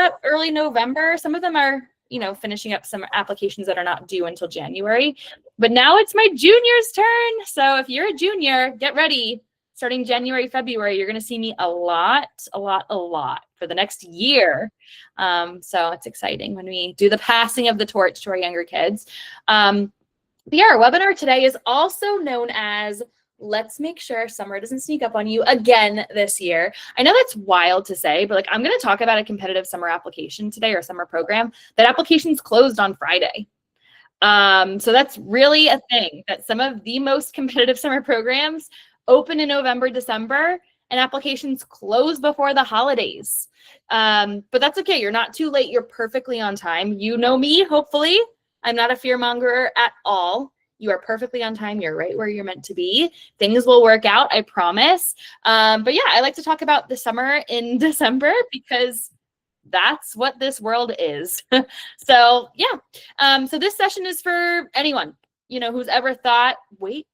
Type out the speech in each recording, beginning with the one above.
about early November. Some of them are, finishing up some applications that are not due until January. But now it's my junior's turn. So if you're a junior, get ready. Starting January, February, you're going to see me a lot for the next year. So it's exciting when we do the passing of the torch to our younger kids. Our webinar today is also known as Let's Make Sure Summer Doesn't Sneak Up on You Again this year. I know that's wild to say, but I'm going to talk about a competitive summer application today, or summer program. That application's closed on Friday. So that's really a thing, that some of the most competitive summer programs open in November, December, and applications close before the holidays. But that's okay. You're not too late. You're perfectly on time. You know me, hopefully. I'm not a fearmonger at all. You are perfectly on time. You're right where you're meant to be. Things will work out, I promise. But yeah, I like to talk about the summer in December because that's what this world is. So yeah. So this session is for anyone, who's ever thought, wait,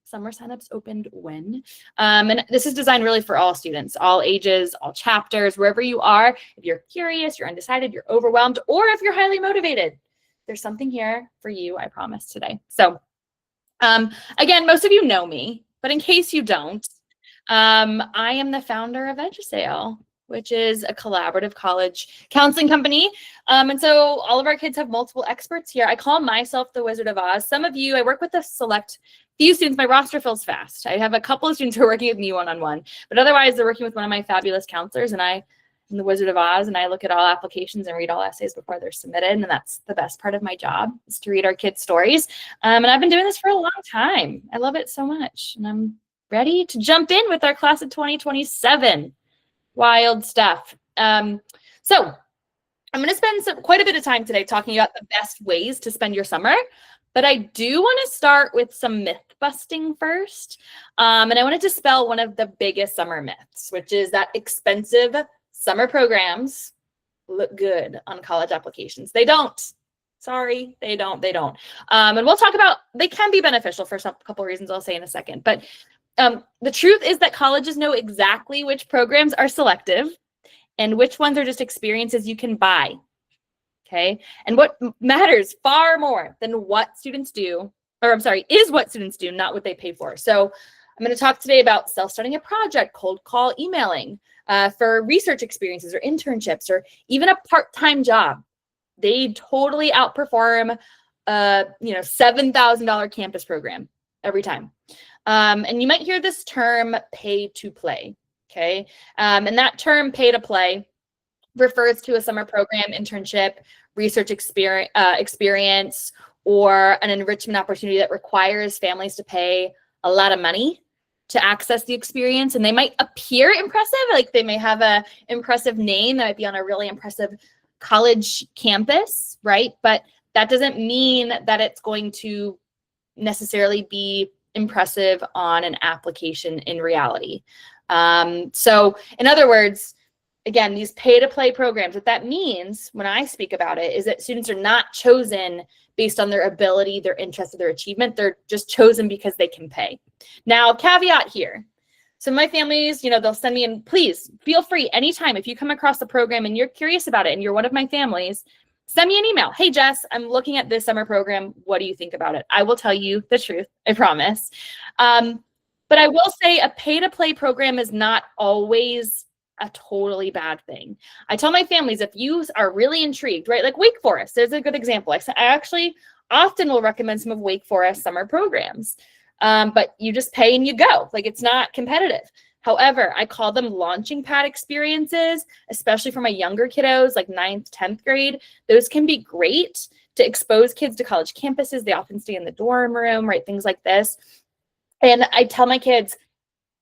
summer signups opened when? And this is designed really for all students, all ages, all chapters, wherever you are. If you're curious, you're undecided, you're overwhelmed, or if you're highly motivated, there's something here for you, I promise, today. So again, most of you know me, but in case you don't, I am the founder of EduSail, which is a collaborative college counseling company. And so all of our kids have multiple experts here. I call myself the Wizard of Oz. Some of you, I work with a select few students. My roster fills fast. I have a couple of students who are working with me one-on-one, but otherwise they're working with one of my fabulous counselors, and I am the Wizard of Oz, and I look at all applications and read all essays before they're submitted. And that's the best part of my job, is to read our kids' stories. And I've been doing this for a long time. I love it so much. And I'm ready to jump in with our class of 2027. Wild stuff. So I'm going to spend quite a bit of time today talking about the best ways to spend your summer, but I do want to start with some myth busting first. And I want to dispel one of the biggest summer myths, which is that expensive summer programs look good on college applications. They don't. Sorry, they don't. And we'll talk about, they can be beneficial for a couple reasons I'll say in a second, but the truth is that colleges know exactly which programs are selective and which ones are just experiences you can buy, okay? And what matters far more than what students do, is what students do, not what they pay for. So I'm going to talk today about self-starting a project, cold call emailing, for research experiences or internships, or even a part-time job. They totally outperform a $7,000 campus program every time. And you might hear this term pay to play, okay? And that term pay to play refers to a summer program, internship, research experience, or an enrichment opportunity that requires families to pay a lot of money to access the experience. And they might appear impressive, like they may have an impressive name that might be on a really impressive college campus, right? But that doesn't mean that it's going to necessarily be impressive on an application in reality. So in other words, again, these pay-to-play programs, what that means when I speak about it is that students are not chosen based on their ability, their interest, or their achievement. They're just chosen because they can pay. Now, caveat here. So my families, they'll send me in, please feel free anytime if you come across the program and you're curious about it and you're one of my families, send me an email. Hey, Jess, I'm looking at this summer program. What do you think about it? I will tell you the truth, I promise. But I will say a pay-to-play program is not always a totally bad thing. I tell my families, if you are really intrigued, right, like Wake Forest, there's a good example. I actually often will recommend some of Wake Forest summer programs, but you just pay and you go. Like, it's not competitive. However, I call them launching pad experiences, especially for my younger kiddos, like 9th, 10th grade. Those can be great to expose kids to college campuses. They often stay in the dorm room, right? Things like this. And I tell my kids,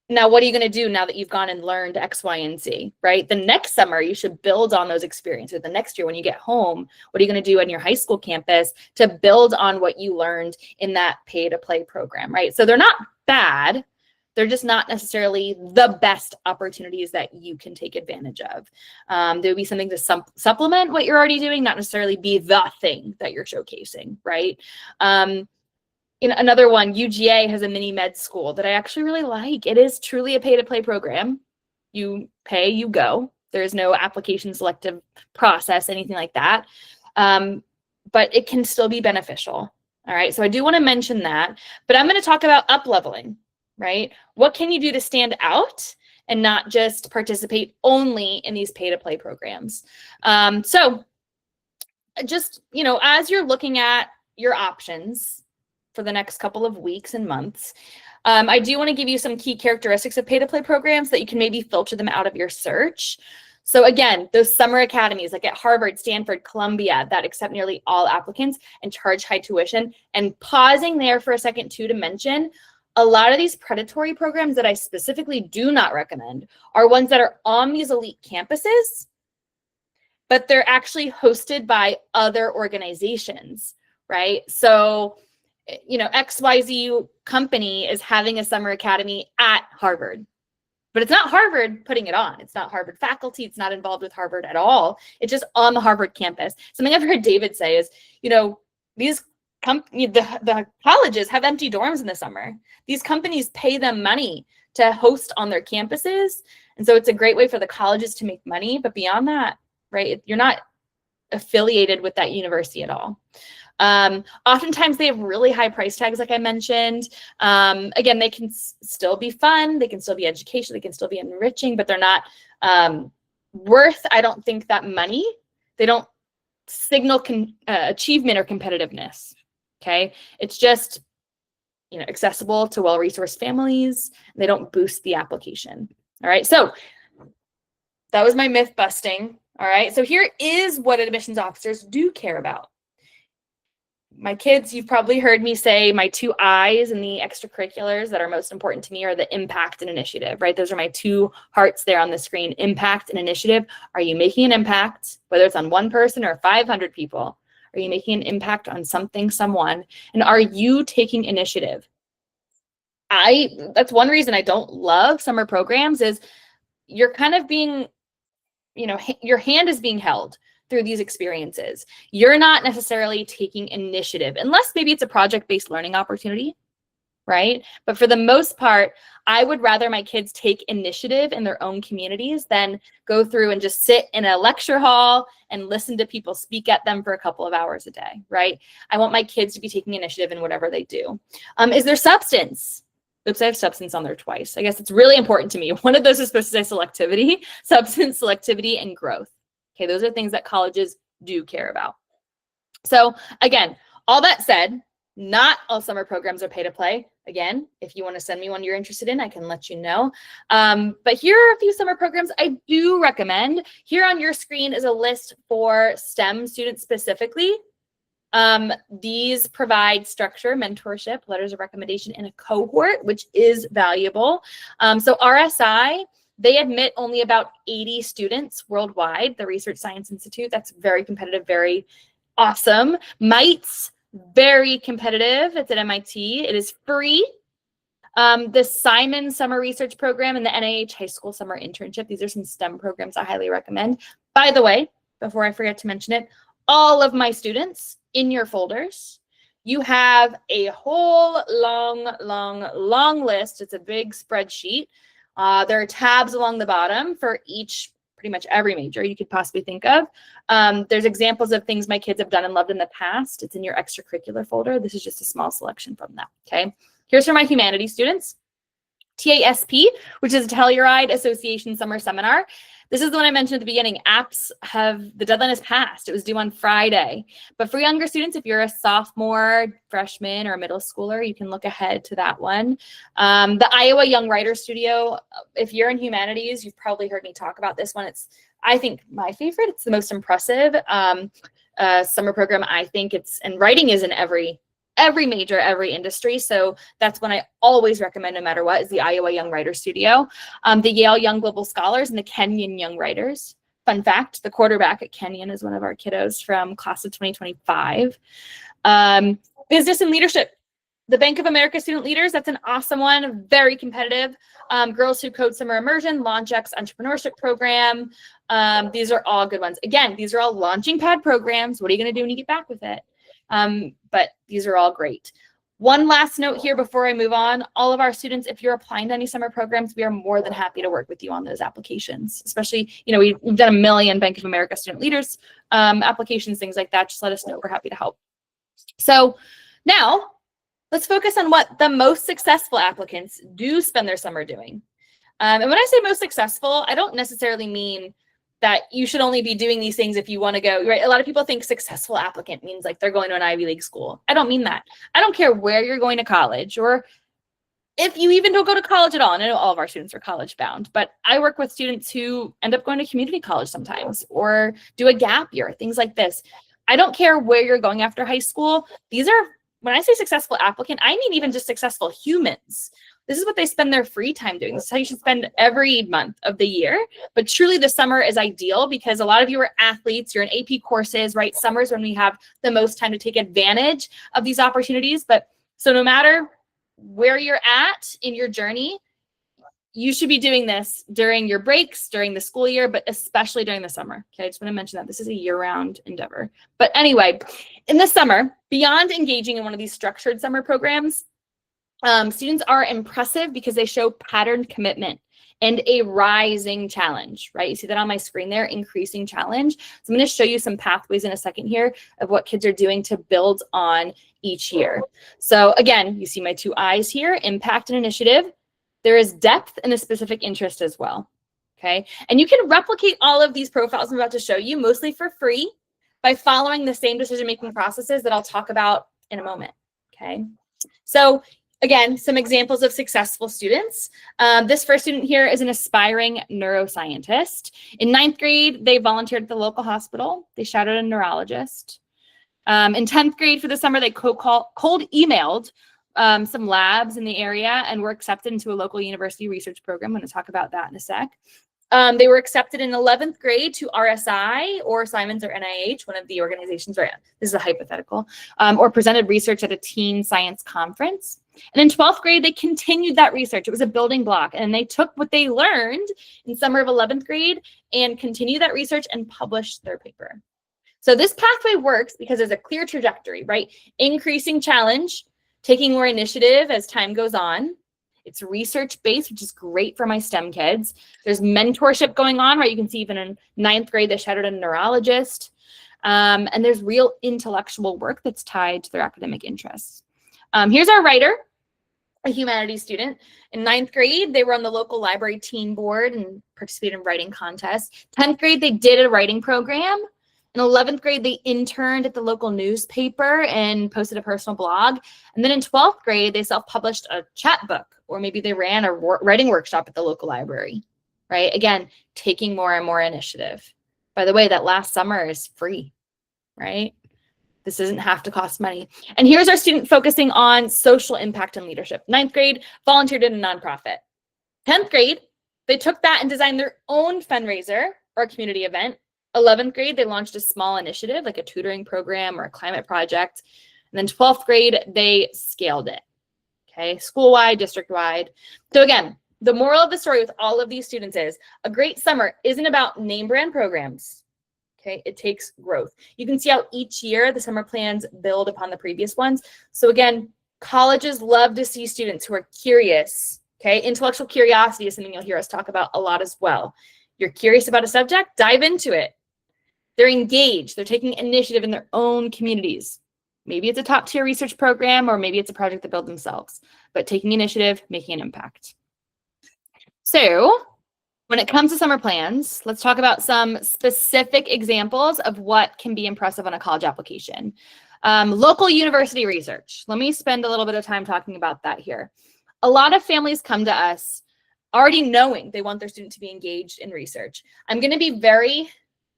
now, what are you going to do now that you've gone and learned X, Y, and Z, right? The next summer, you should build on those experiences. The next year, when you get home, what are you going to do on your high school campus to build on what you learned in that pay-to-play program, right? So they're not bad. They're just not necessarily the best opportunities that you can take advantage of. There would be something to supplement what you're already doing, not necessarily be the thing that you're showcasing, right? In another one, UGA has a mini med school that I actually really like. It is truly a pay-to-play program. You pay, you go. There's no application selective process, anything like that. But it can still be beneficial. All right. So I do want to mention that, but I'm going to talk about up-leveling, right? What can you do to stand out and not just participate only in these pay-to-play programs? So just, as you're looking at your options for the next couple of weeks and months, I do want to give you some key characteristics of pay-to-play programs that you can maybe filter them out of your search. So again, those summer academies like at Harvard, Stanford, Columbia that accept nearly all applicants and charge high tuition. And pausing there for a second too to mention, a lot of these predatory programs that I specifically do not recommend are ones that are on these elite campuses, but they're actually hosted by other organizations, right? So, XYZ company is having a summer academy at Harvard. But it's not Harvard putting it on. It's not Harvard faculty. It's not involved with Harvard at all. It's just on the Harvard campus. Something I've heard David say is, these the colleges have empty dorms in the summer. These companies pay them money to host on their campuses. And so it's a great way for the colleges to make money. But beyond that, right, you're not affiliated with that university at all. Oftentimes they have really high price tags, like I mentioned. Again, they can still be fun, they can still be educational, they can still be enriching, but they're not worth, I don't think, that money. They don't signal achievement or competitiveness. Okay, it's just accessible to well-resourced families. They don't boost the application. All right, so that was my myth busting. All right, so here is what admissions officers do care about. My kids, you've probably heard me say my two I's in the extracurriculars that are most important to me are the impact and initiative, right? Those are my two hearts there on the screen, impact and initiative. Are you making an impact, whether it's on one person or 500 people? Are you making an impact on something, someone? And are you taking initiative? That's one reason I don't love summer programs is you're kind of being, your hand is being held through these experiences. You're not necessarily taking initiative, unless maybe it's a project-based learning opportunity, right? But for the most part, I would rather my kids take initiative in their own communities than go through and just sit in a lecture hall and listen to people speak at them for a couple of hours a day, right? I want my kids to be taking initiative in whatever they do. Is there substance? Oops, I have substance on there twice. I guess it's really important to me. One of those is supposed to say selectivity, substance, selectivity, and growth. Okay, those are things that colleges do care about. So again, all that said, not all summer programs are pay to play. Again, if you want to send me one you're interested in, I can let you know. But here are a few summer programs I do recommend. Here on your screen is a list for STEM students specifically. These provide structure, mentorship, letters of recommendation, and a cohort, which is valuable. So RSI, they admit only about 80 students worldwide, the Research Science Institute. That's very competitive, very awesome. MITES, very competitive. It's at MIT. It is free. The Simon Summer Research Program and the NIH High School Summer Internship. These are some STEM programs I highly recommend. By the way, before I forget to mention it, all of my students in your folders, you have a whole long list. It's a big spreadsheet. There are tabs along the bottom for pretty much every major you could possibly think of. There's examples of things my kids have done and loved in the past. It's in your extracurricular folder. This is just a small selection from that, okay? Here's for my humanities students. TASP, which is a Telluride Association Summer Seminar. This is the one I mentioned at the beginning. Apps the deadline has passed. It was due on Friday. But for younger students, if you're a sophomore, freshman, or a middle schooler, you can look ahead to that one. The Iowa Young Writers Studio, if you're in humanities, you've probably heard me talk about this one. It's, I think, my favorite. It's the most impressive summer program. I think and writing is in every major, every industry. So that's one I always recommend no matter what, is the Iowa Young Writers Studio. The Yale Young Global Scholars and the Kenyon Young Writers. Fun fact, the quarterback at Kenyon is one of our kiddos from class of 2025. Business and Leadership. The Bank of America Student Leaders, that's an awesome one, very competitive. Girls Who Code Summer Immersion, LaunchX Entrepreneurship Program. These are all good ones. Again, these are all launching pad programs. What are you going to do when you get back with it? But these are all great. One last note here before I move on. All of our students, if you're applying to any summer programs, we are more than happy to work with you on those applications. Especially, we've done a million Bank of America student leaders applications, things like that. Just let us know. We're happy to help. So now let's focus on what the most successful applicants do spend their summer doing. And when I say most successful, I don't necessarily mean that you should only be doing these things if you want to go, right? A lot of people think successful applicant means like they're going to an Ivy League school. I don't mean that. I don't care where you're going to college, or if you even don't go to college at all. And I know all of our students are college bound, but I work with students who end up going to community college sometimes, or do a gap year, things like this. I don't care where you're going after high school. These are, when I say successful applicant, I mean even just successful humans. This is what they spend their free time doing. This is how you should spend every month of the year. But truly the summer is ideal because a lot of you are athletes, you're in AP courses, right? Summer's when we have the most time to take advantage of these opportunities. But so no matter where you're at in your journey, you should be doing this during your breaks, during the school year, but especially during the summer. Okay, I just want to mention that this is a year-round endeavor. But anyway, in the summer, beyond engaging in one of these structured summer programs, students are impressive because they show patterned commitment and a rising challenge, right? You see that on my screen there, increasing challenge. So I'm going to show you some pathways in a second here of what kids are doing to build on each year. So again, you see my two I's here, impact and initiative. There is depth and a specific interest as well, okay? And you can replicate all of these profiles I'm about to show you mostly for free by following the same decision-making processes that I'll talk about in a moment, okay? So again, some examples of successful students. This first student here is an aspiring neuroscientist. In 9th grade, they volunteered at the local hospital. They shadowed a neurologist. In 10th grade for the summer, they cold emailed some labs in the area and were accepted into a local university research program. I'm going to talk about that in a sec. They were accepted in 11th grade to RSI or Simons or NIH, one of the organizations, right? This is a hypothetical, or presented research at a teen science conference. And in 12th grade, they continued that research. It was a building block. And they took what they learned in summer of 11th grade and continued that research and published their paper. So this pathway works because there's a clear trajectory, right? Increasing challenge, taking more initiative as time goes on. It's research-based, which is great for my STEM kids. There's mentorship going on, right? You can see even in 9th grade, they shadowed a neurologist. And there's real intellectual work that's tied to their academic interests. Here's our writer, a humanities student. In 9th grade, they were on the local library teen board and participated in writing contests. 10th grade, they did a writing program. In 11th grade, they interned at the local newspaper and posted a personal blog. And then in 12th grade, they self-published a chat book, or maybe they ran a writing workshop at the local library, right? Again, taking more and more initiative. By the way, that last summer is free, right? This doesn't have to cost money. And here's our student focusing on social impact and leadership. 9th grade, volunteered in a nonprofit. 10th grade, they took that and designed their own fundraiser or a community event. 11th grade, they launched a small initiative like a tutoring program or a climate project. And then 12th grade, they scaled it, okay? School-wide, district-wide. So again, the moral of the story with all of these students is a great summer isn't about name brand programs, okay? It takes growth. You can see how each year the summer plans build upon the previous ones. So again, colleges love to see students who are curious, okay? Intellectual curiosity is something you'll hear us talk about a lot as well. You're curious about a subject, dive into it. They're engaged. They're taking initiative in their own communities. Maybe it's a top tier research program, or maybe it's a project that build themselves, but taking initiative, making an impact. So when it comes to summer plans, let's talk about some specific examples of what can be impressive on a college application. Local university research. Let me spend a little bit of time talking about that here. A lot of families come to us already knowing they want their student to be engaged in research. I'm going to be very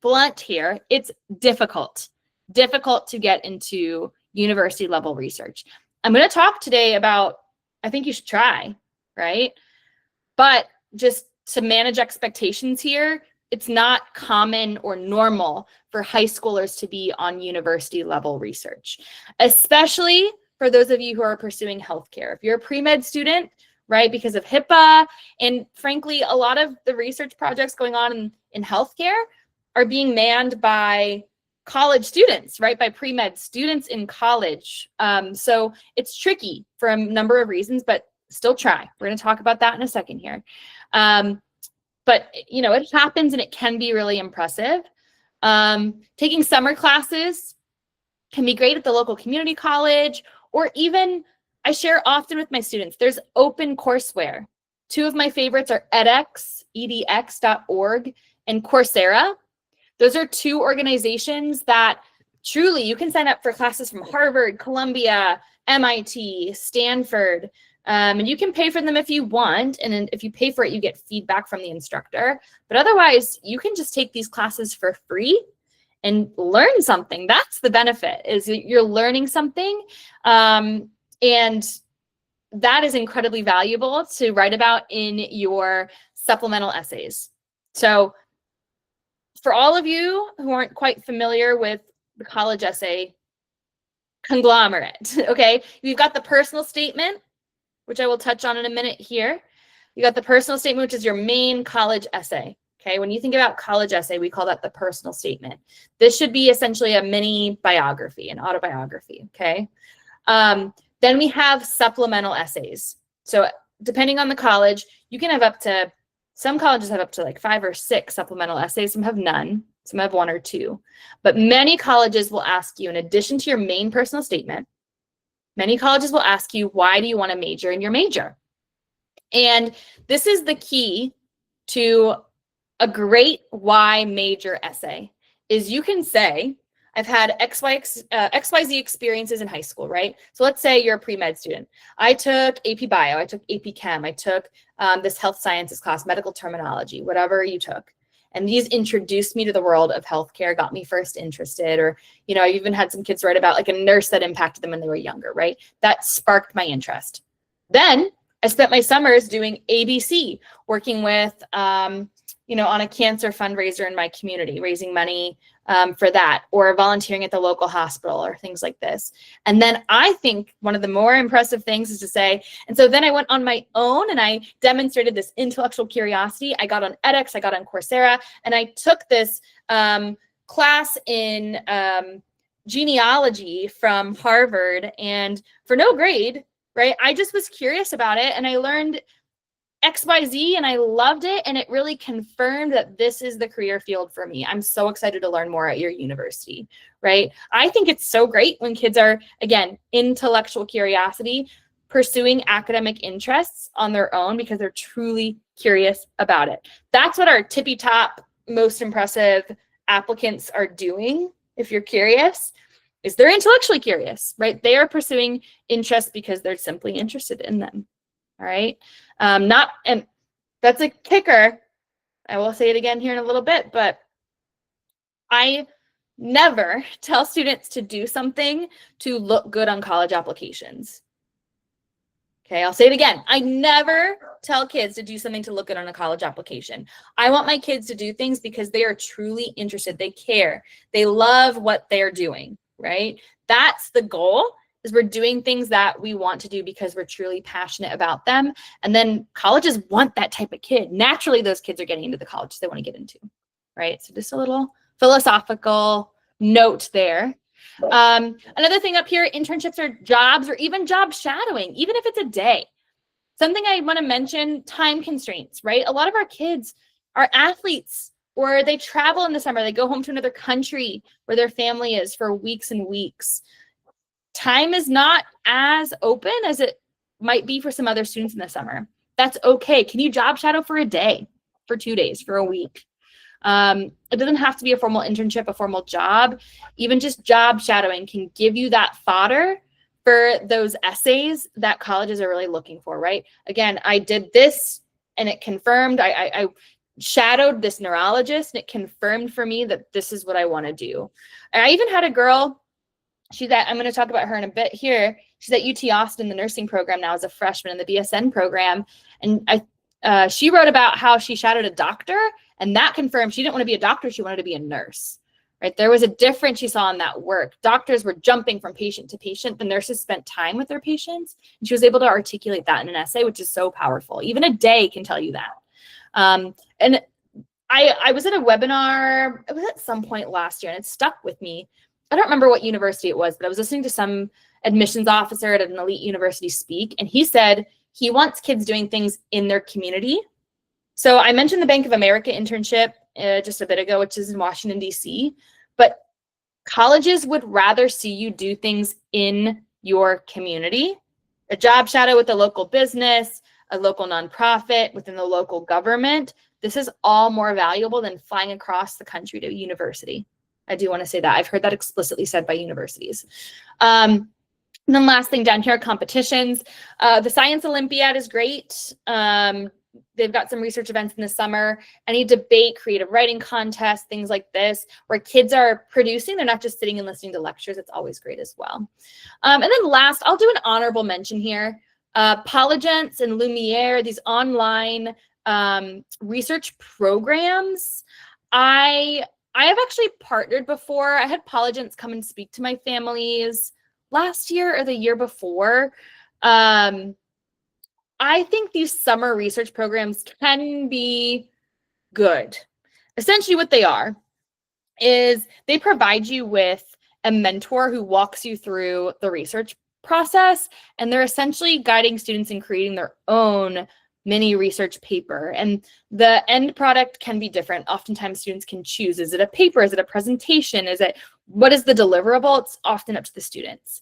blunt here. It's difficult to get into university level research. I'm going to talk today about, I think you should try, right? But just to manage expectations here, it's not common or normal for high schoolers to be on university level research, especially for those of you who are pursuing healthcare. If you're a pre-med student, right, because of HIPAA, and frankly, a lot of the research projects going on in healthcare are being manned by college students, right? By pre-med students in college. So it's tricky for a number of reasons, but still try. We're going to talk about that in a second here. But, you know, it happens and it can be really impressive. Taking summer classes can be great at the local community college, or even I share often with my students, there's open courseware. Two of my favorites are edX, edx.org, and Coursera. Those are two organizations that truly you can sign up for classes from Harvard, Columbia, MIT, Stanford, and you can pay for them if you want. And then if you pay for it, you get feedback from the instructor. But otherwise, you can just take these classes for free and learn something. That's the benefit, is you're learning something. And that is incredibly valuable to write about in your supplemental essays. So for all of you who aren't quite familiar with the college essay conglomerate, okay, you've got the personal statement, which I will touch on in a minute here. You got the personal statement, which is your main college essay. Okay, when you think about college essay, we call that the personal statement. This should be essentially a mini biography, an autobiography, okay? Then we have supplemental essays. So depending on the college, you can have up to, some colleges have up to like 5 or 6 supplemental essays. Some have none, some have 1 or 2. But many colleges will ask you, in addition to your main personal statement, many colleges will ask you, why do you want to major in your major? And this is the key to a great why major essay, is you can say, I've had XYZ experiences in high school, right? So let's say you're a pre-med student. I took AP Bio, I took AP Chem, I took this health sciences class, medical terminology, whatever you took. And these introduced me to the world of healthcare, got me first interested. Or, you know, I even had some kids write about like a nurse that impacted them when they were younger, right? That sparked my interest. Then I spent my summers doing ABC, working with, you know, on a cancer fundraiser in my community, raising money for that, or volunteering at the local hospital or things like this. And then I think one of the more impressive things is to say, and so then I went on my own and I demonstrated this intellectual curiosity. I got on edX, I got on Coursera, and I took this class in genealogy from Harvard, and for no grade, right? I just was curious about it and I learned XYZ and I loved it, and it really confirmed that this is the career field for me. I'm so excited to learn more at your university, right? I think it's so great when kids are, again, intellectual curiosity, pursuing academic interests on their own because they're truly curious about it. That's what our tippy top, most impressive applicants are doing. If you're curious, is they're intellectually curious, right? They are pursuing interests because they're simply interested in them. All right. And that's a kicker. I will say it again here in a little bit, but I never tell students to do something to look good on college applications. Okay, I'll say it again. I never tell kids to do something to look good on a college application. I want my kids to do things because they are truly interested. They care. They love what they're doing, right? That's the goal. Is we're doing things that we want to do because we're truly passionate about them. And then colleges want that type of kid. Naturally, those kids are getting into the colleges they want to get into, right? So just a little philosophical note there. Another thing up here, internships or jobs, or even job shadowing, even if it's a day. Something I want to mention, time constraints, right? A lot of our kids are athletes, or they travel in the summer. They go home to another country where their family is for weeks and weeks. Time is not as open as it might be for some other students in the summer. That's okay. Can you job shadow for a day, for 2 days, for a week? It doesn't have to be a formal internship, a formal job. Even just job shadowing can give you that fodder for those essays that colleges are really looking for, right? Again, I did this and it confirmed. I shadowed this neurologist and it confirmed for me that this is what I want to do. And I even had a girl, I'm going to talk about her in a bit here. She's at UT Austin, the nursing program now, as a freshman in the BSN program. And she wrote about how she shadowed a doctor, and that confirmed she didn't want to be a doctor. She wanted to be a nurse, right? There was a difference she saw in that work. Doctors were jumping from patient to patient. The nurses spent time with their patients, and she was able to articulate that in an essay, which is so powerful. Even a day can tell you that. And I was at a webinar, it was at some point last year, and it stuck with me. I don't remember what university it was, but I was listening to some admissions officer at an elite university speak, and he said he wants kids doing things in their community. So I mentioned the Bank of America internship just a bit ago, which is in Washington, D.C., but colleges would rather see you do things in your community, a job shadow with a local business, a local nonprofit, within the local government. This is all more valuable than flying across the country to a university. I do want to say that. I've heard that explicitly said by universities. And then last thing down here, competitions. The Science Olympiad is great. They've got some research events in the summer. Any debate, creative writing contest, things like this, where kids are producing. They're not just sitting and listening to lectures. It's always great as well. And then last, I'll do an honorable mention here. Polygence and Lumiere, these online research programs. I have actually partnered before. I had Polygence come and speak to my families last year or the year before. I think these summer research programs can be good. Essentially what they are is they provide you with a mentor who walks you through the research process, and they're essentially guiding students in creating their own mini research paper. And the end product can be different. Oftentimes students can choose, is it a paper? Is it a presentation? What is the deliverable? It's often up to the students.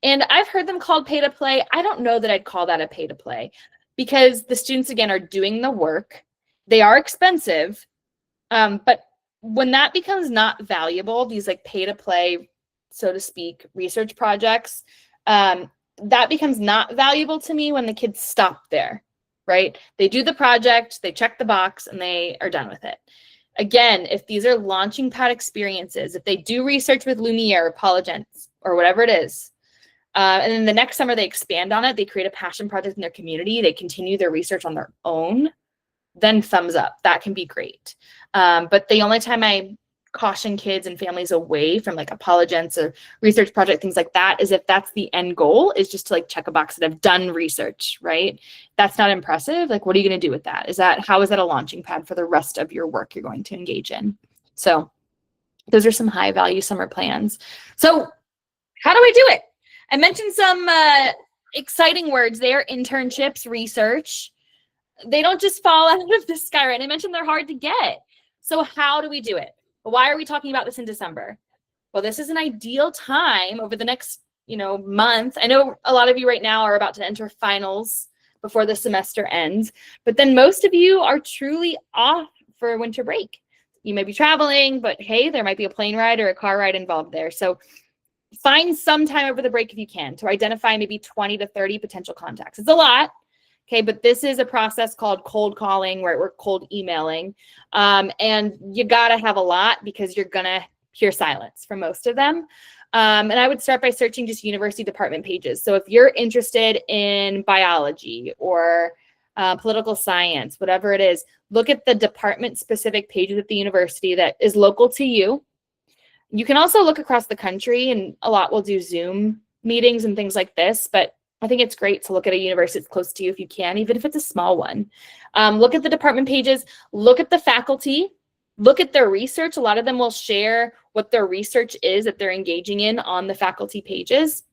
And I've heard them called pay to play. I don't know that I'd call that a pay to play, because the students, again, are doing the work. They are expensive. But when that becomes not valuable, these like pay to play, so to speak, research projects, that becomes not valuable to me when the kids stop there, right? They do the project, they check the box, and they are done with it. Again, if these are launching pad experiences, if they do research with Lumiere or Polygence or whatever it is, and then the next summer they expand on it, they create a passion project in their community, they continue their research on their own, then thumbs up. That can be great. But the only time I caution kids and families away from like a Polygence or research project, things like that, is if that's the end goal, is just to like check a box that I've done research, right? That's not impressive. Like, what are you going to do with that? How is that a launching pad for the rest of your work you're going to engage in? So those are some high value summer plans. So how do I do it? I mentioned some exciting words there: internships, research. They don't just fall out of the sky, right? I mentioned they're hard to get. So how do we do it? Why are we talking about this in December? Well, this is an ideal time over the next, month. I know a lot of you right now are about to enter finals before the semester ends, but then most of you are truly off for winter break. You may be traveling, but hey, there might be a plane ride or a car ride involved there. So find some time over the break if you can to identify maybe 20 to 30 potential contacts. It's a lot. Okay, but this is a process called cold calling, where we're cold emailing. And you got to have a lot, because you're going to hear silence from most of them. And I would start by searching just university department pages. So if you're interested in biology or political science, whatever it is, look at the department specific pages at the university that is local to you. You can also look across the country, and a lot will do Zoom meetings and things like this, but I think it's great to look at a university that's close to you if you can, even if it's a small one. Look at the department pages, look at the faculty, look at their research. A lot of them will share what their research is that they're engaging in on the faculty pages.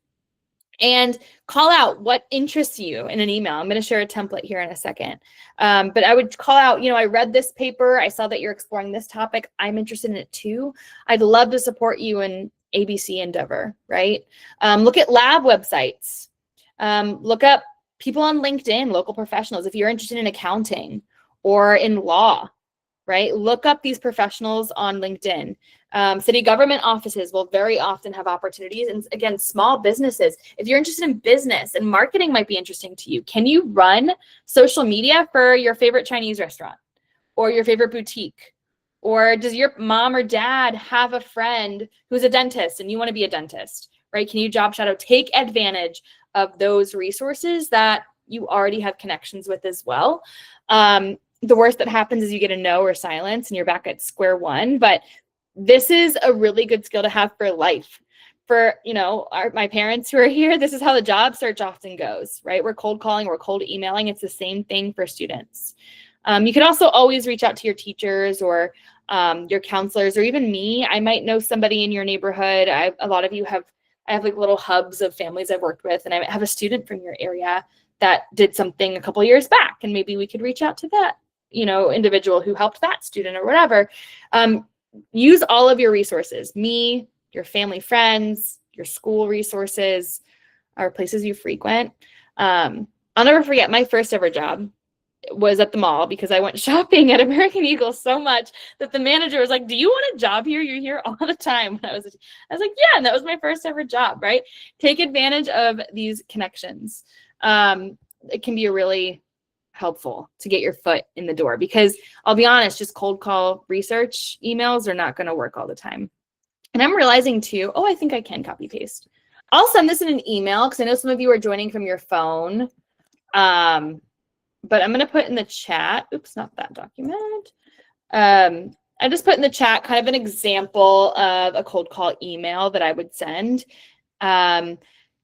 And call out what interests you in an email. I'm going to share a template here in a second. But I would call out, I read this paper. I saw that you're exploring this topic. I'm interested in it too. I'd love to support you in ABC endeavor, right? Look at lab websites. Look up people on LinkedIn, local professionals. If you're interested in accounting or in law, right? Look up these professionals on LinkedIn. City government offices will very often have opportunities. And again, small businesses, if you're interested in business and marketing might be interesting to you, can you run social media for your favorite Chinese restaurant or your favorite boutique? Or does your mom or dad have a friend who's a dentist and you want to be a dentist, right? Can you job shadow? Take advantage of those resources that you already have connections with as well. The worst that happens is you get a no or silence and you're back at square one. But this is a really good skill to have for life. For, my parents who are here, this is how the job search often goes, right? We're cold calling, we're cold emailing. It's the same thing for students. You can also always reach out to your teachers or your counselors, or even me. I might know somebody in your neighborhood. A lot of you have, I have like little hubs of families I've worked with, and I have a student from your area that did something a couple of years back, and maybe we could reach out to that, individual who helped that student or whatever. Use all of your resources, me, your family, friends, your school resources, or places you frequent. I'll never forget my first ever job was at the mall, because I went shopping at American Eagle so much that the manager was like, "Do you want a job here? You're here all the time." When I was like, "Yeah," and that was my first ever job, right? Take advantage of these connections. It can be really helpful to get your foot in the door, because I'll be honest, just cold call research emails are not going to work all the time. And I'm realizing too, I think I can copy paste. I'll send this in an email because I know some of you are joining from your phone. But I'm going to put in the chat, oops, not that document. I just put in the chat kind of an example of a cold call email that I would send.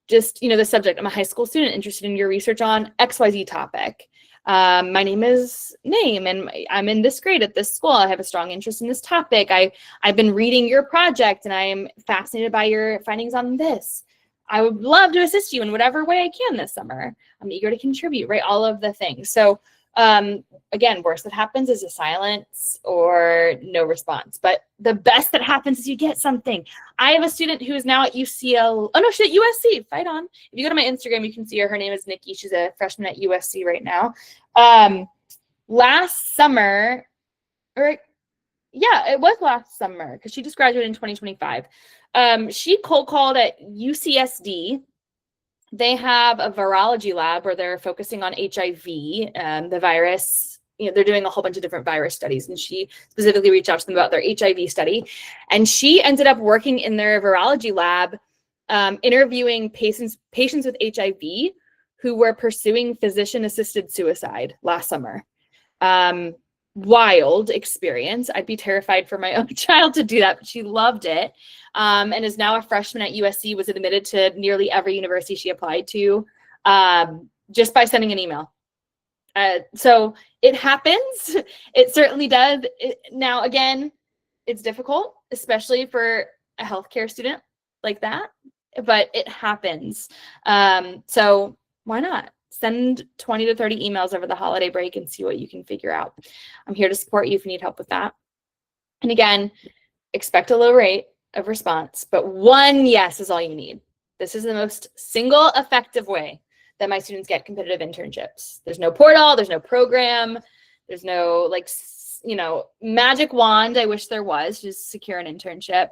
Just, the subject, I'm a high school student interested in your research on XYZ topic. My name is Name, and I'm in this grade at this school. I have a strong interest in this topic. I've been reading your project, and I am fascinated by your findings on this. I would love to assist you in whatever way I can this summer. I'm eager to contribute, right? All of the things. So again, worst that happens is a silence or no response. But the best that happens is you get something. I have a student who is now at UCL. Oh, no, she's at USC. Fight on. If you go to my Instagram, you can see her. Her name is Nikki. She's a freshman at USC right now. Last summer, it was last summer, because she just graduated in 2025. She cold called at UCSD. They have a virology lab where they're focusing on HIV, the virus. They're doing a whole bunch of different virus studies, and she specifically reached out to them about their HIV study. And she ended up working in their virology lab, interviewing patients with HIV who were pursuing physician-assisted suicide last summer. Wild experience. I'd be terrified for my own child to do that, but she loved it, and is now a freshman at USC, was admitted to nearly every university she applied to, just by sending an email. So it happens. It certainly does. Now, again, it's difficult, especially for a healthcare student like that, but it happens. So why not? Send 20 to 30 emails over the holiday break and see what you can figure out. I'm here to support you if you need help with that. And again, expect a low rate of response, but one yes is all you need. This is the most single effective way that my students get competitive internships. There's no portal, there's no program, there's no magic wand. I wish there was, just secure an internship.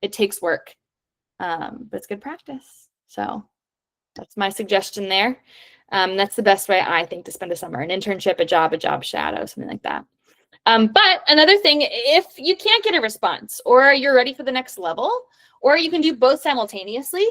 It takes work, but it's good practice. So that's my suggestion there. That's the best way, I think, to spend a summer: an internship, a job shadow, something like that. But another thing, if you can't get a response, or you're ready for the next level, or you can do both simultaneously,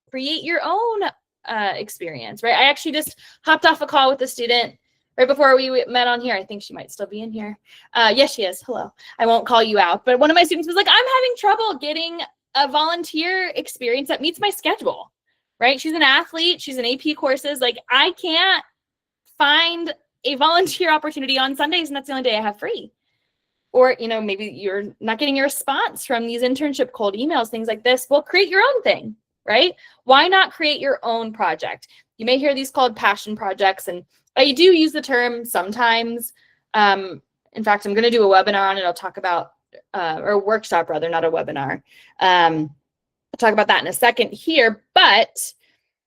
create your own experience, right? I actually just hopped off a call with a student right before we met on here. I think she might still be in here. Yes, she is. Hello. I won't call you out, but one of my students was like, I'm having trouble getting a volunteer experience that meets my schedule. Right? She's an athlete. She's in AP courses. Like, I can't find a volunteer opportunity on Sundays, and that's the only day I have free. Or, maybe you're not getting a response from these internship cold emails, things like this. Well, create your own thing, right? Why not create your own project? You may hear these called passion projects, and I do use the term sometimes. In fact, I'm going to do a webinar on it. I'll talk about, or a workshop rather, not a webinar. I'll talk about that in a second here, but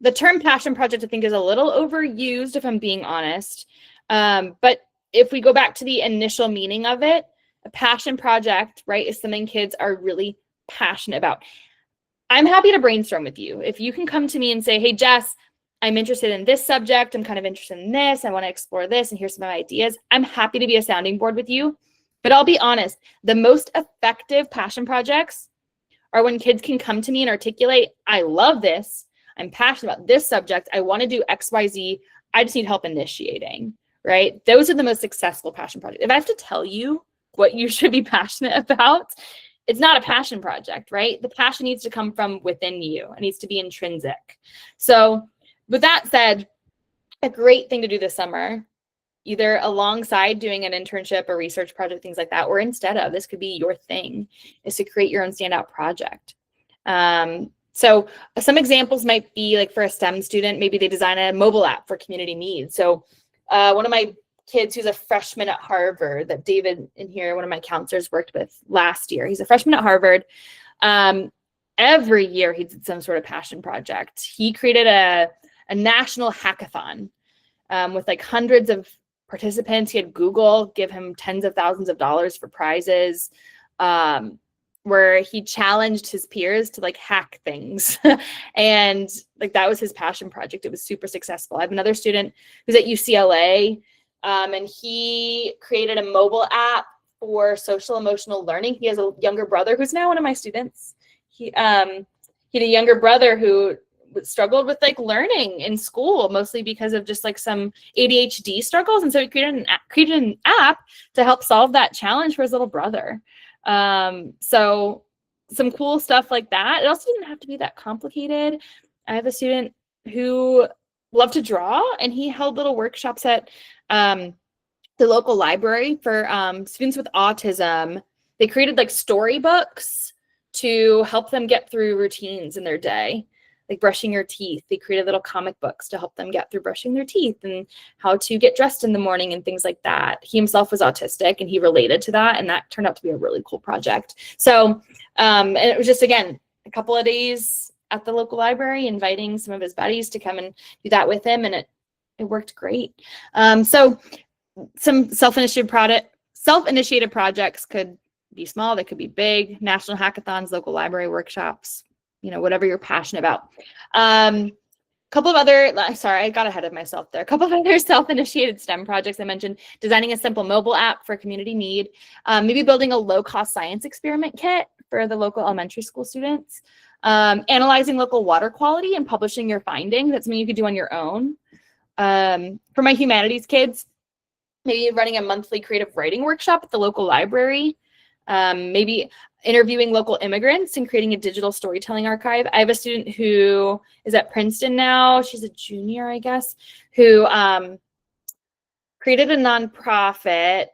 the term passion project, I think, is a little overused, if I'm being honest. But if we go back to the initial meaning of it, a passion project, right, is something kids are really passionate about. I'm happy to brainstorm with you. If you can come to me and say, hey, Jess, I'm interested in this subject. I'm kind of interested in this. I want to explore this, and here's some ideas. I'm happy to be a sounding board with you. But I'll be honest, the most effective passion projects are when kids can come to me and articulate, I love this. I'm passionate about this subject. I want to do XYZ. I just need help initiating, right? Those are the most successful passion projects. If I have to tell you what you should be passionate about, it's not a passion project, right? The passion needs to come from within you. It needs to be intrinsic. So with that said, a great thing to do this summer either alongside doing an internship or research project, things like that, or instead of. This could be your thing, is to create your own standout project. So some examples might be like for a STEM student, maybe they design a mobile app for community needs. So one of my kids who's a freshman at Harvard that David in here, one of my counselors, worked with last year. He's a freshman at Harvard. Every year he did some sort of passion project. He created a national hackathon with like hundreds of participants. He had Google give him tens of thousands of dollars for prizes, where he challenged his peers to like hack things. And like that was his passion project. It was super successful. I have another student who's at UCLA, and he created a mobile app for social emotional learning. He has a younger brother who's now one of my students. He had a younger brother who struggled with like learning in school, mostly because of just like some ADHD struggles. And so he created an app to help solve that challenge for his little brother. So some cool stuff like that. It also didn't have to be that complicated. I have a student who loved to draw, and he held little workshops at the local library for students with autism. They created like storybooks to help them get through routines in their day, like brushing your teeth. They created little comic books to help them get through brushing their teeth and how to get dressed in the morning and things like that. He himself was autistic, and he related to that, and that turned out to be a really cool project. So, and it was just, again, a couple of days at the local library, inviting some of his buddies to come and do that with him, and it worked great. So some self-initiated projects could be small, they could be big, national hackathons, local library workshops, whatever you're passionate about. Couple of other, sorry, I got ahead of myself there. A couple of other self-initiated STEM projects I mentioned: designing a simple mobile app for community need, maybe building a low-cost science experiment kit for the local elementary school students, analyzing local water quality and publishing your findings. That's something you could do on your own. For my humanities kids, maybe running a monthly creative writing workshop at the local library, maybe interviewing local immigrants and creating a digital storytelling archive. I have a student who is at Princeton now. She's a junior, I guess, who created a nonprofit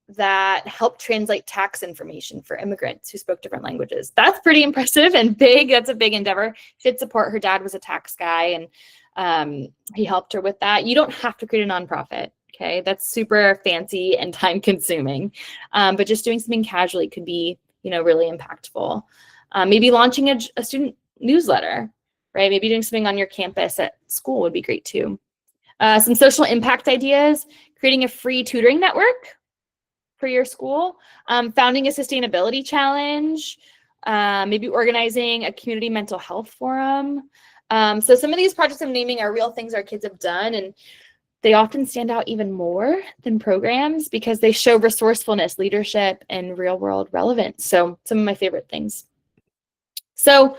that helped translate tax information for immigrants who spoke different languages. That's pretty impressive and big. That's a big endeavor. She had support. Her dad was a tax guy, and he helped her with that. You don't have to create a nonprofit. Okay, that's super fancy and time consuming, but just doing something casually could be, really impactful. Maybe launching a student newsletter, right? Maybe doing something on your campus at school would be great too. Some social impact ideas: creating a free tutoring network for your school, founding a sustainability challenge, maybe organizing a community mental health forum. So some of these projects I'm naming are real things our kids have done, and they often stand out even more than programs because they show resourcefulness, leadership, and real-world relevance. So some of my favorite things. So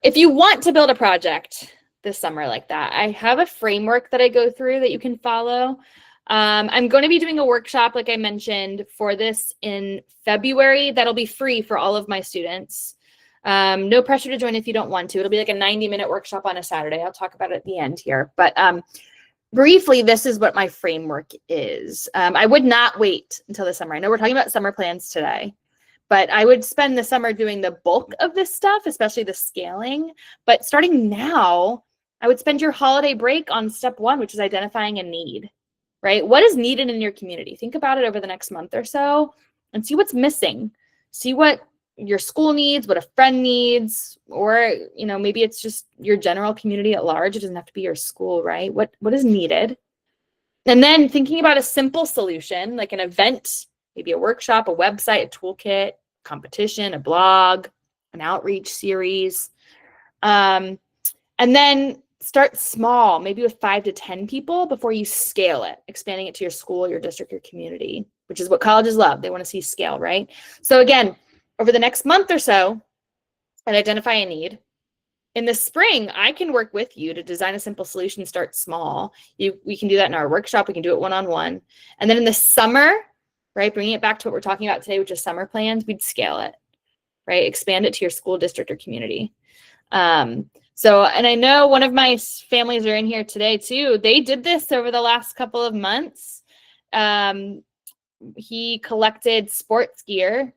if you want to build a project this summer like that, I have a framework that I go through that you can follow. I'm going to be doing a workshop, like I mentioned, for this in February. That'll be free for all of my students. No pressure to join if you don't want to. It'll be like a 90-minute workshop on a Saturday. I'll talk about it at the end here. But briefly, this is what my framework is. I would not wait until the summer. I know we're talking about summer plans today, but I would spend the summer doing the bulk of this stuff, especially the scaling. But starting now, I would spend your holiday break on step one, which is identifying a need, right? What is needed in your community? Think about it over the next month or so and see what's missing. See what your school needs, what a friend needs, or maybe it's just your general community at large. It doesn't have to be your school, right? What is needed? And then thinking about a simple solution, like an event, maybe a workshop, a website, a toolkit, competition, a blog, an outreach series. And then start small, maybe with 5 to 10 people before you scale it, expanding it to your school, your district, your community, which is what colleges love. They want to see scale, right? So again, over the next month or so, and identify a need. In the spring, I can work with you to design a simple solution, start small. We can do that in our workshop. We can do it one-on-one. And then in the summer, right, bringing it back to what we're talking about today, which is summer plans, we'd scale it, right? Expand it to your school, district, or community. And I know one of my families are in here today too. They did this over the last couple of months. he collected sports gear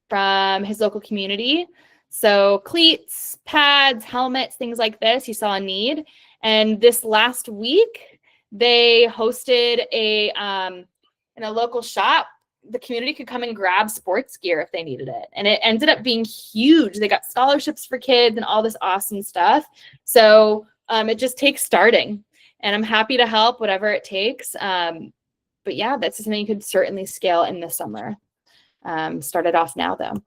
from his local community. So cleats, pads, helmets, things like this. He saw a need. And this last week, they hosted in a local shop, the community could come and grab sports gear if they needed it. And it ended up being huge. They got scholarships for kids and all this awesome stuff. So it just takes starting. And I'm happy to help whatever it takes. But yeah, that's something you could certainly scale in the summer. Start it off now, though.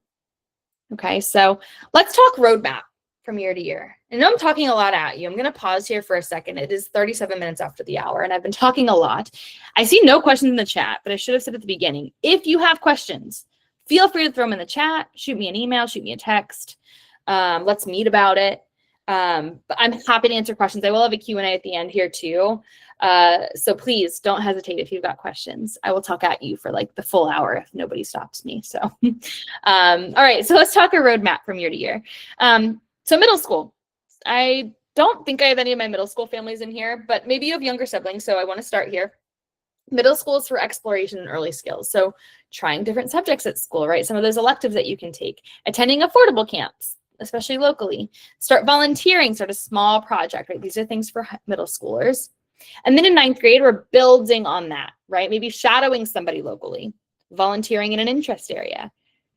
Okay, so let's talk roadmap from year to year. I know I'm talking a lot at you. I'm going to pause here for a second. It is 37 minutes after the hour, and I've been talking a lot. I see no questions in the chat, but I should have said at the beginning, if you have questions, feel free to throw them in the chat. Shoot me an email, shoot me a text. Let's meet about it. But I'm happy to answer questions. I will have a Q&A at the end here too. So please don't hesitate if you've got questions. I will talk at you for like the full hour if nobody stops me. So, all right, so let's talk a roadmap from year to year. So middle school, I don't think I have any of my middle school families in here, but maybe you have younger siblings. So I want to start here. Middle school is for exploration and early skills. So trying different subjects at school, right? Some of those electives that you can take, attending affordable camps, especially locally, start volunteering, start a small project, right? These are things for middle schoolers. And then in 9th grade, we're building on that, right? Maybe shadowing somebody locally, volunteering in an interest area,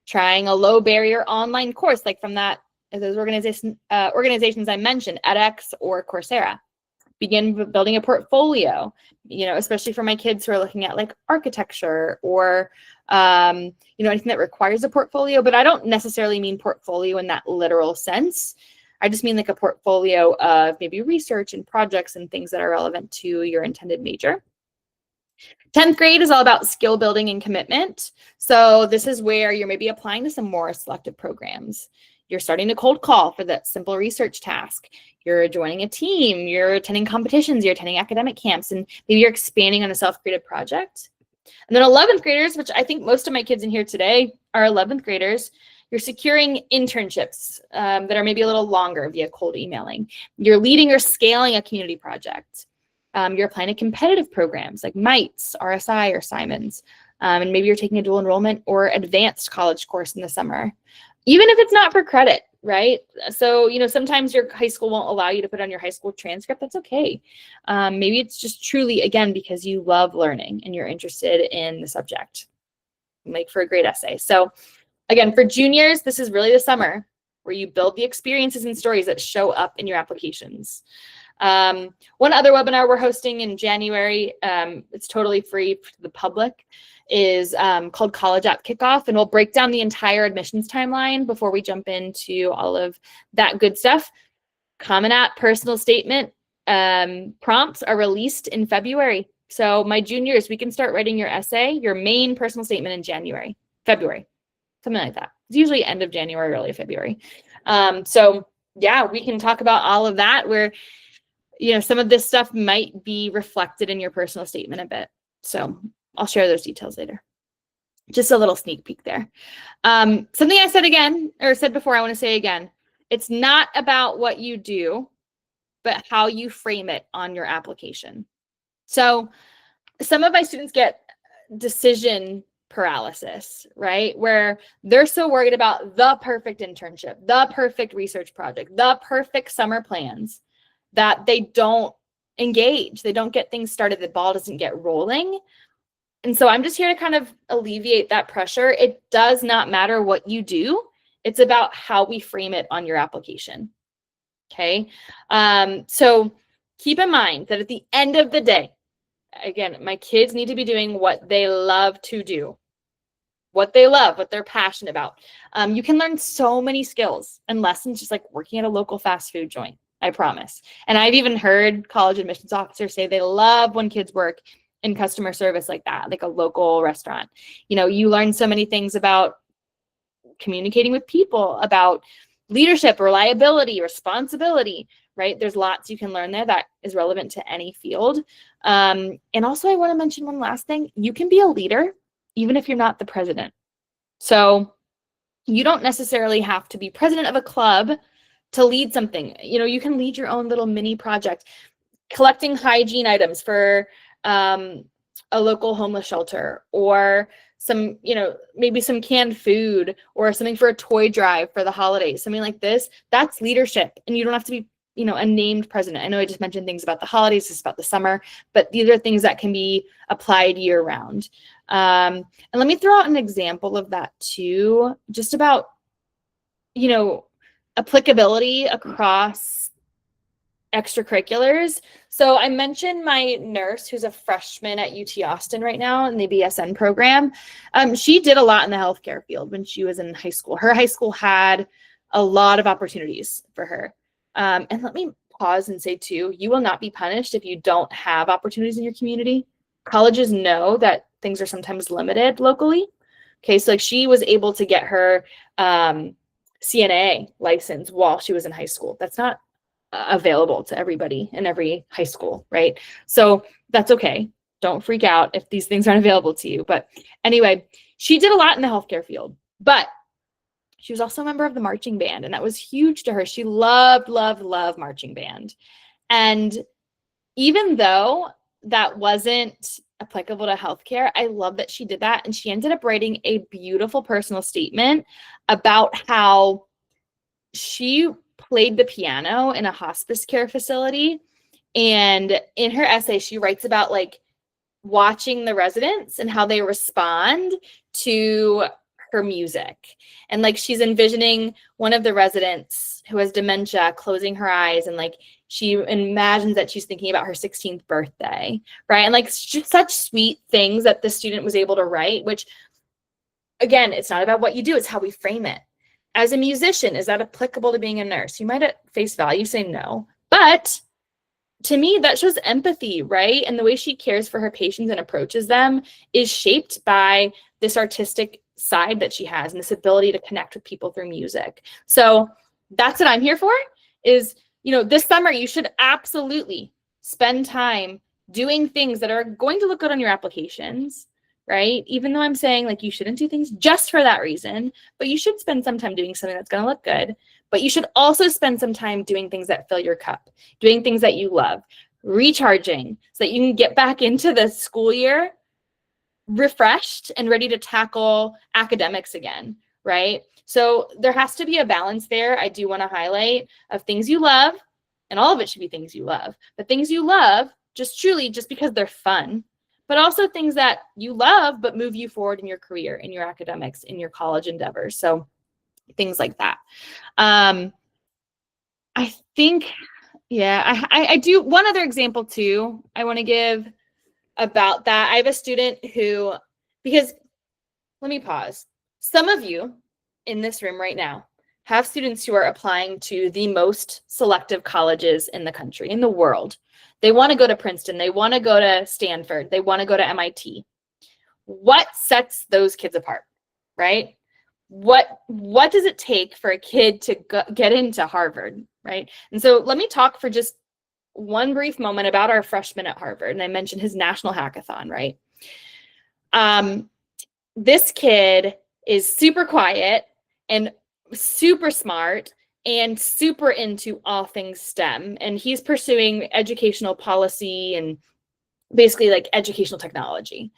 trying a low barrier online course, like from those organizations I mentioned, edX or Coursera. Begin building a portfolio, especially for my kids who are looking at like architecture or, anything that requires a portfolio, but I don't necessarily mean portfolio in that literal sense. I just mean like a portfolio of maybe research and projects and things that are relevant to your intended major. 10th grade is all about skill building and commitment. So this is where you're maybe applying to some more selective programs. You're starting to cold call for that simple research task. You're joining a team, you're attending competitions, you're attending academic camps, and maybe you're expanding on a self-created project. And then 11th graders, which I think most of my kids in here today are 11th graders, you're securing internships that are maybe a little longer via cold emailing. You're leading or scaling a community project. You're applying to competitive programs like MITES, RSI, or Simons. And maybe you're taking a dual enrollment or advanced college course in the summer, even if it's not for credit, right? So, sometimes your high school won't allow you to put on your high school transcript. That's okay. Maybe it's just truly, again, because you love learning and you're interested in the subject. Make for a great essay. So again, for juniors, this is really the summer where you build the experiences and stories that show up in your applications. One other webinar we're hosting in January, it's totally free to the public, is called College App Kickoff, and we'll break down the entire admissions timeline before we jump into all of that good stuff. Common App personal statement prompts are released in February. So my juniors, we can start writing your essay, your main personal statement in February, something like that. It's usually end of January, early February. So yeah, we can talk about all of that where, some of this stuff might be reflected in your personal statement a bit. So I'll share those details later. Just a little sneak peek there. Something I said before, I want to say again, it's not about what you do, but how you frame it on your application. So some of my students get decision paralysis, right? Where they're so worried about the perfect internship, the perfect research project, the perfect summer plans that they don't engage. They don't get things started. The ball doesn't get rolling. And so I'm just here to kind of alleviate that pressure. It does not matter what you do. It's about how we frame it on your application. Okay. So keep in mind that at the end of the day, again, my kids need to be doing what they love to do, what they love, what they're passionate about. You can learn so many skills and lessons just like working at a local fast food joint, I promise. And I've even heard college admissions officers say they love when kids work in customer service like that, like a local restaurant. You learn so many things about communicating with people, about leadership, reliability, responsibility, right? There's lots you can learn there that is relevant to any field. And also I want to mention one last thing. You can be a leader even if you're not the president. So you don't necessarily have to be president of a club to lead something. You can lead your own little mini project, collecting hygiene items for a local homeless shelter, or some, maybe some canned food, or something for a toy drive for the holidays, something like this. That's leadership. And you don't have to be, a named president. I know I just mentioned things about the holidays, it's about the summer, but these are things that can be applied year round. And let me throw out an example of that too, just about, applicability across extracurriculars. So I mentioned my nurse, who's a freshman at UT Austin right now in the BSN program. She did a lot in the healthcare field when she was in high school. Her high school had a lot of opportunities for her. And let me pause and say too, you will not be punished if you don't have opportunities in your community. Colleges know that things are sometimes limited locally. Okay, so like she was able to get her CNA license while she was in high school. That's not available to everybody in every high school, right? So that's okay. Don't freak out if these things aren't available to you. But anyway, she did a lot in the healthcare field, but she was also a member of the marching band, and that was huge to her. She loved, loved, loved marching band. And even though that wasn't applicable to healthcare, I love that she did that. And she ended up writing a beautiful personal statement about how she played the piano in a hospice care facility. And in her essay, she writes about like watching the residents and how they respond to her music. And like she's envisioning one of the residents who has dementia closing her eyes, and like she imagines that she's thinking about her 16th birthday, right? And like just such sweet things that the student was able to write, which again, it's not about what you do, it's how we frame it. As a musician, is that applicable to being a nurse? You might at face value say no, but to me, that shows empathy, right? And the way she cares for her patients and approaches them is shaped by this artistic side that she has and this ability to connect with people through music. So that's what I'm here for is, this summer you should absolutely spend time doing things that are going to look good on your applications, right? Even though I'm saying like you shouldn't do things just for that reason, but you should spend some time doing something that's going to look good. But you should also spend some time doing things that fill your cup, doing things that you love, recharging so that you can get back into the school year refreshed and ready to tackle academics again, right? So there has to be a balance there. I do want to highlight of things you love, and all of it should be things you love, but things you love just because they're fun, but also things that you love but move you forward in your career, in your academics, in your college endeavors. So things like that. I think, I do one other example too I want to give about that. I have a student who, because let me pause. Some of you in this room right now have students who are applying to the most selective colleges in the country, in the world. They want to go to Princeton. They want to go to Stanford. They want to go to MIT. What sets those kids apart, right? What does it take for a kid to get into Harvard, right? And so let me talk for just one brief moment about our freshman at Harvard. And I mentioned his national hackathon, right? This kid is super quiet and super smart and super into all things STEM. And he's pursuing educational policy and basically like educational technology.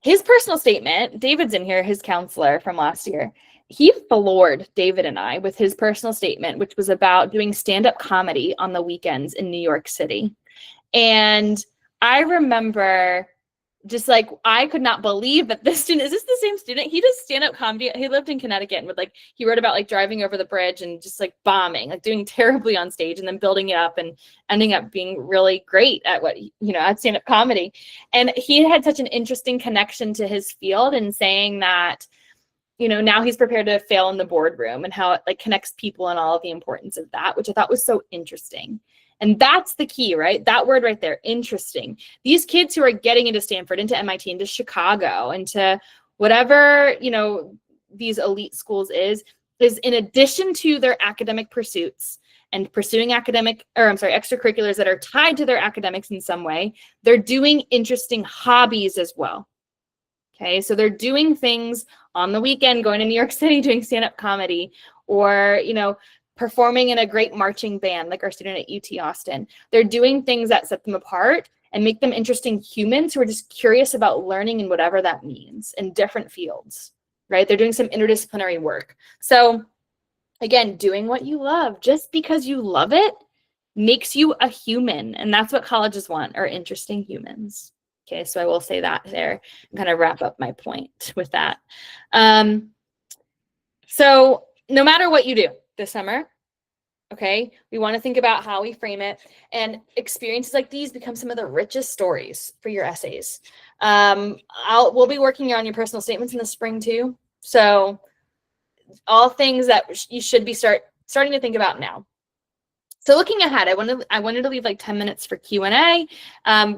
His personal statement, David's in here, his counselor from last year, he floored David and I with his personal statement, which was about doing stand-up comedy on the weekends in New York City. And I remember just like, I could not believe that this student, is this the same student? He does stand-up comedy. He lived in Connecticut and he wrote about like driving over the bridge and just like bombing, like doing terribly on stage and then building it up and ending up being really great at at stand-up comedy. And he had such an interesting connection to his field and saying that, now he's prepared to fail in the boardroom and how it like connects people and all of the importance of that, which I thought was so interesting. And that's the key, right? That word right there, interesting. These kids who are getting into Stanford, into MIT, into Chicago, into whatever, these elite schools is in addition to their academic pursuits and pursuing extracurriculars that are tied to their academics in some way, they're doing interesting hobbies as well. Okay, so they're doing things on the weekend, going to New York City, doing stand-up comedy, or, performing in a great marching band like our student at UT Austin. They're doing things that set them apart and make them interesting humans who are just curious about learning and whatever that means in different fields, right? They're doing some interdisciplinary work. So again, doing what you love just because you love it makes you a human. And that's what colleges want, are interesting humans. Okay, so I will say that there and kind of wrap up my point with that. So no matter what you do this summer, okay, we want to think about how we frame it, and experiences like these become some of the richest stories for your essays. We'll be working on your personal statements in the spring too. So all things that you should be starting to think about now. So looking ahead, I wanted to leave like 10 minutes for Q&A.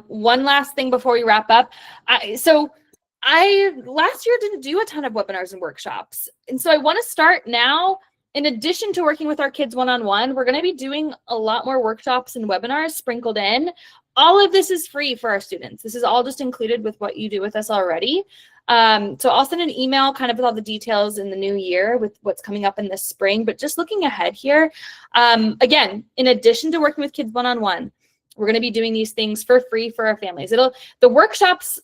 One last thing before we wrap up. I last year didn't do a ton of webinars and workshops. And so I want to start now. In addition to working with our kids one-on-one, we're going to be doing a lot more workshops and webinars sprinkled in. All of this is free for our students. This is all just included with what you do with us already. So I'll send an email kind of with all the details in the new year with what's coming up in this spring. But just looking ahead here, again, in addition to working with kids one-on-one, we're going to be doing these things for free for our families. The workshops,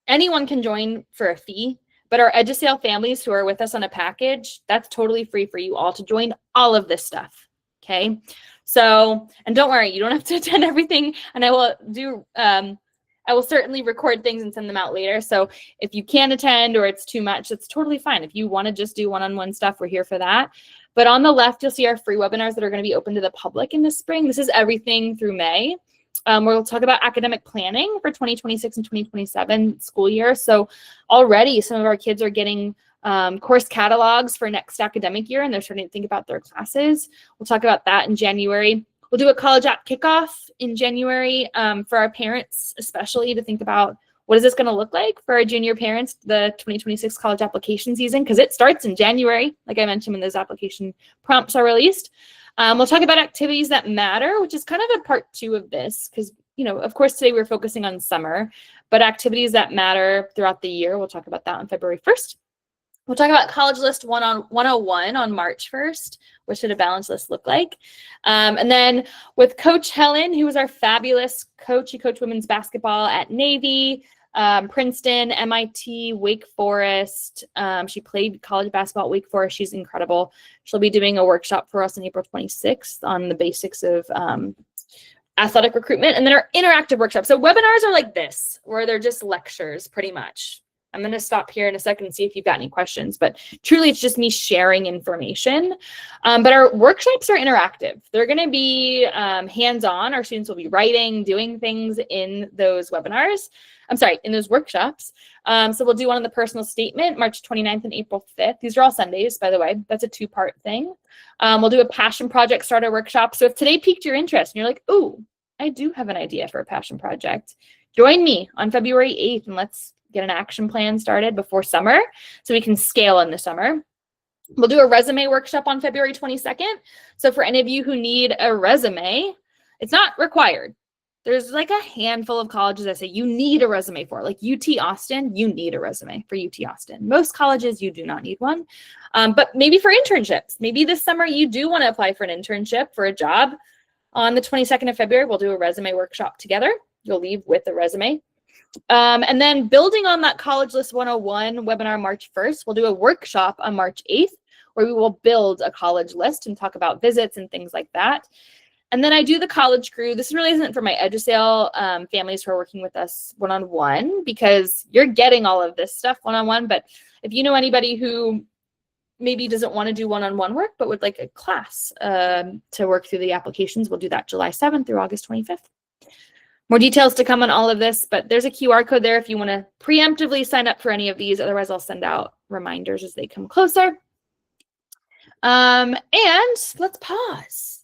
anyone can join for a fee. But our EduSale families who are with us on a package, that's totally free for you all to join all of this stuff, okay? So, and don't worry, you don't have to attend everything, and I will certainly record things and send them out later. So if you can't attend or it's too much, it's totally fine. If you want to just do one-on-one stuff, we're here for that. But on the left, you'll see our free webinars that are going to be open to the public in the spring. This is everything through May. We'll talk about academic planning for 2026 and 2027 school year. So already some of our kids are getting course catalogs for next academic year, and they're starting to think about their classes. We'll talk about that in January. We'll do a college app kickoff in January for our parents, especially to think about what is this going to look like for our junior parents, the 2026 college application season, because it starts in January, like I mentioned when those application prompts are released. We'll talk about activities that matter, which is kind of a part 2 of this, because, you know, of course, today we're focusing on summer, but activities that matter throughout the year, we'll talk about that on February 1st. We'll talk about College List 101 on March 1st. What should a balanced list look like? And then with Coach Helen, who was our fabulous coach, she coached women's basketball at Navy, Princeton, MIT, Wake Forest. She played college basketball at Wake Forest. She's incredible. She'll be doing a workshop for us on April 26th on the basics of athletic recruitment, and then our interactive workshop. So webinars are like this, where they're just lectures pretty much. I'm going to stop here in a second and see if you've got any questions, but truly it's just me sharing information. But our workshops are interactive. They're going to be hands-on. Our students will be writing, doing things in those webinars. In those workshops. So we'll do one on the personal statement, March 29th and April 5th. These are all Sundays, by the way. That's a 2-part thing. We'll do a passion project starter workshop. So if today piqued your interest and you're like, ooh, I do have an idea for a passion project, join me on February 8th and let's get an action plan started before summer so we can scale in the summer. We'll do a resume workshop on February 22nd. So for any of you who need a resume, it's not required. There's like a handful of colleges that say you need a resume for, like UT Austin, you need a resume for UT Austin. Most colleges, you do not need one. But maybe for internships, maybe this summer you do want to apply for an internship for a job. On the 22nd of February, we'll do a resume workshop together. You'll leave with a resume. And then building on that College List 101 webinar March 1st, we'll do a workshop on March 8th where we will build a college list and talk about visits and things like that. And then I do the college crew. This really isn't for my EduSale families who are working with us one-on-one, because you're getting all of this stuff one-on-one. But if you know anybody who maybe doesn't want to do one-on-one work, but would like a class to work through the applications, we'll do that July 7th through August 25th. More details to come on all of this, but there's a QR code there if you want to preemptively sign up for any of these. Otherwise, I'll send out reminders as they come closer. And let's pause.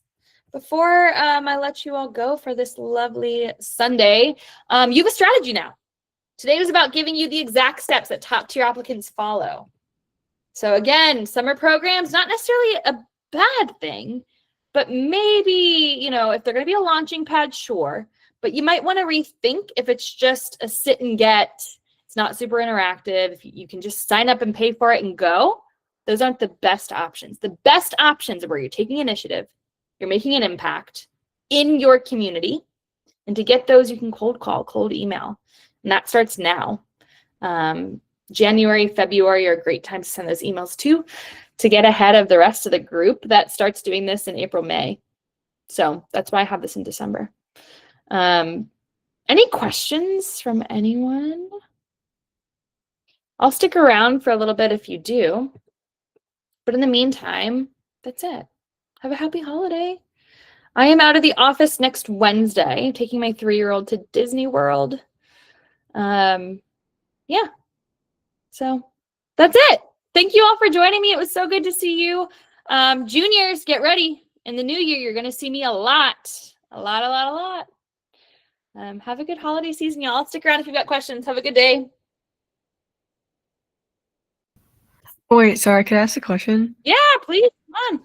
Before I let you all go for this lovely Sunday, you have a strategy now. Today was about giving you the exact steps that top-tier applicants follow. So again, summer programs, not necessarily a bad thing, but maybe, you know, if they're going to be a launching pad, sure. But you might want to rethink if it's just a sit and get, it's not super interactive, if you can just sign up and pay for it and go. Those aren't the best options. The best options are where you're taking initiative, you're making an impact in your community, And to get those, you can cold call, cold email. And that starts now. January, February are great times to send those emails too, to get ahead of the rest of the group that starts doing this in April, May. So that's why I have this in December. Any questions from anyone? I'll stick around for a little bit if you do. But in the meantime, that's it. Have a happy holiday. I am out of the office next Wednesday, taking my 3-year-old to Disney World. Yeah. So that's it. Thank you all for joining me. It was so good to see you. Juniors, get ready. In the new year, you're going to see me a lot. A lot. Have a good holiday season, y'all. Stick around if you've got questions. Have a good day. Wait, sorry, could I ask a question? Yeah, please. Come on.